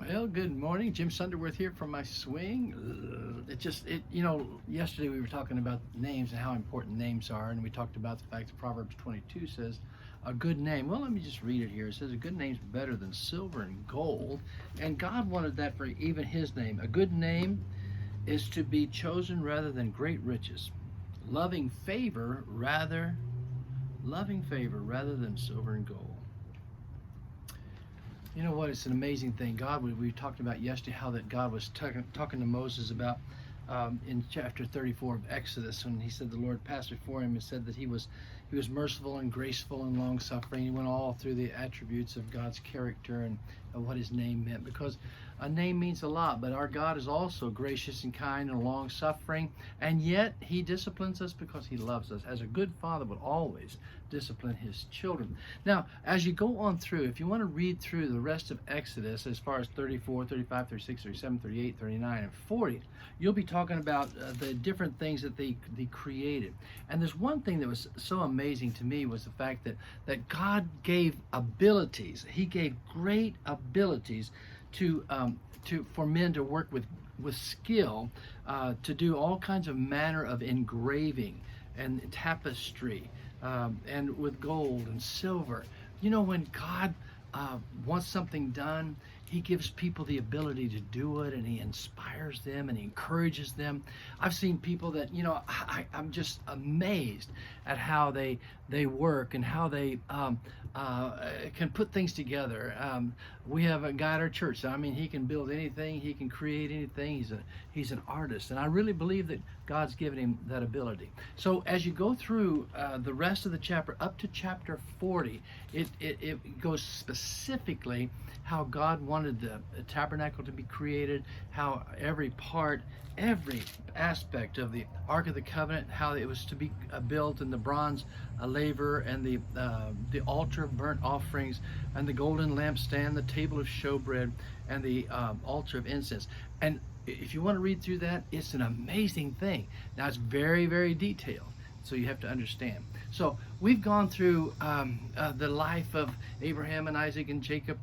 Well, good morning. Jim Sunderwirth here from my swing. Yesterday we were talking about names and how important names are, and we talked about the fact that Proverbs 22 says, a good name. Well, let me just read it here. It says, a good name's better than silver and gold, and God wanted that for even his name. A good name is to be chosen rather than great riches. Loving favor rather than silver and gold. You know what? It's an amazing thing. God, we talked about yesterday how that God was talking to Moses about in chapter 34 of Exodus, when he said the Lord passed before him and said that he was merciful and graceful and long-suffering. He went all through the attributes of God's character and what his name meant, because a name means a lot, but our God is also gracious and kind and long-suffering, and yet he disciplines us because he loves us, as a good father would always discipline his children. Now, as you go on through, if you want to read through the rest of Exodus, as far as 34, 35, 36, 37, 38, 39, and 40, you'll be talking about the different things that they created. And there's one thing that was so amazing to me, was the fact that God gave abilities. He gave great abilities for men to work with skill, to do all kinds of manner of engraving and tapestry, and with gold and silver. You know, when God wants something done, he gives people the ability to do it, and he inspires them and he encourages them. I've seen people that, I'm just amazed at how they work and how they can put things together. We have a guy at our church. I mean, he can build anything, he can create anything. He's an artist, and I really believe that God's given him that ability. So as you go through the rest of the chapter up to chapter 40, it goes specifically how God wanted the tabernacle to be created, how every aspect of the Ark of the Covenant, how it was to be built, and the bronze laver, and the altar of burnt offerings, and the golden lampstand, the table of showbread, and the altar of incense. And if you want to read through that, it's an amazing thing. Now, it's very, very detailed, so you have to understand. So we've gone through the life of Abraham and Isaac and Jacob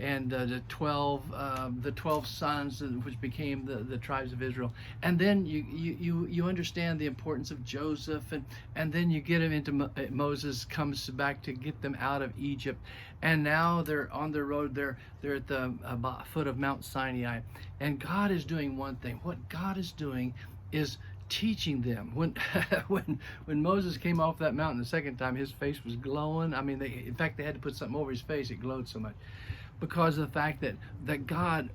and the 12 sons, which became the tribes of Israel. And then you understand the importance of Joseph, and then you get them into Moses comes back to get them out of Egypt, and now they're on the road. They're at the foot of Mount Sinai, and God is doing one thing. What God is doing is teaching them. When Moses came off that mountain the second time, his face was glowing. I mean, in fact, they had to put something over his face. It glowed so much, because of the fact that God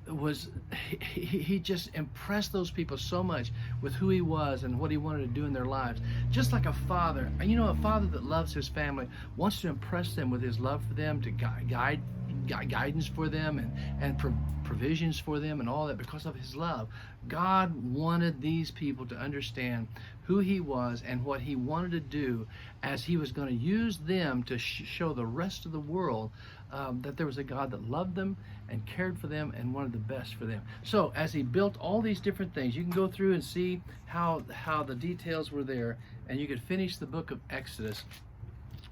he just impressed those people so much with who he was and what he wanted to do in their lives. Just like a father, a father that loves his family wants to impress them with his love for them, to guidance for them, and provisions for them, and all that, because of his love. God wanted these people to understand who he was and what he wanted to do, as he was going to use them to show the rest of the world that there was a God that loved them and cared for them and wanted the best for them. So as he built all these different things, you can go through and see how the details were there, and you could finish the book of Exodus.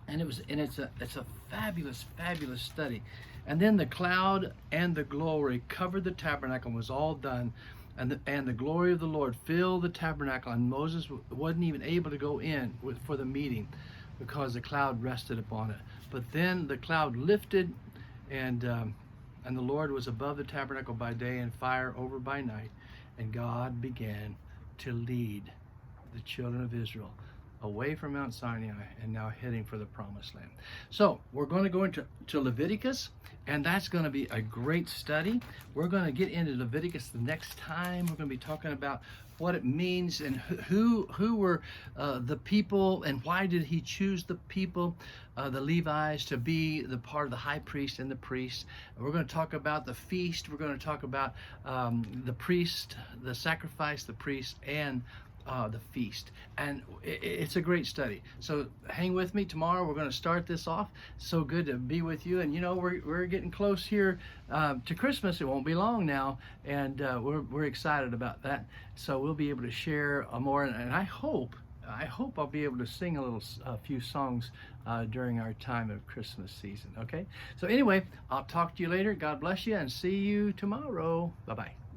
And it's a fabulous study. And then the cloud and the glory covered the tabernacle and was all done, and the glory of the Lord filled the tabernacle, and Moses wasn't even able to go in for the meeting, because the cloud rested upon it. But then the cloud lifted, and the Lord was above the tabernacle by day, and fire over by night, and God began to lead the children of Israel away from Mount Sinai and now heading for the promised land. So we're going to go into Leviticus, and that's going to be a great study. We're going to get into Leviticus the next time. We're going to be talking about what it means, and who were the people, and why did he choose the people, the Levites, to be the part of the high priest and the priest. We're going to talk about the feast. We're going to talk about the priest, the sacrifice, the priest, and the feast. And it's a great study. So hang with me. Tomorrow we're going to start this off. So good to be with you. And we're getting close here to Christmas. It won't be long now, and we're excited about that. So we'll be able to share more. And I hope I hope I'll be able to sing a few songs during our time of Christmas season. Okay. So anyway, I'll talk to you later. God bless you, and see you tomorrow. Bye bye.